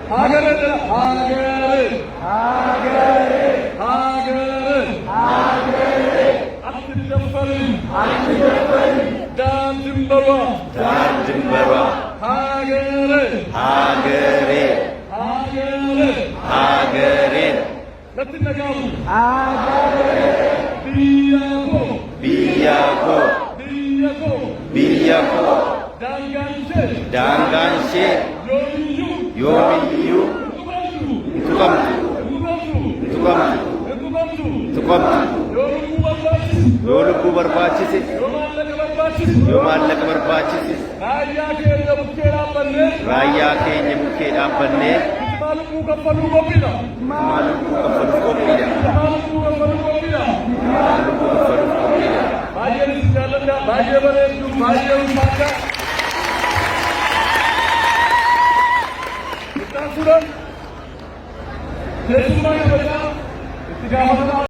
하계를 aktif dan Jemberwa hagerin Latinagamu Biyako Danganse Yomiyu Tukamtu Yorubu barbaachise yoo maallaqa barbaachise raayyaa keenya bukkee dhaabbannee maalummaa kaffaluu qophiidha. Baay'ee isin jaalladha, baay'ee bareedu, baay'ee ulfaata. Isaan turan keessummaa yabataa itti gaafatamaa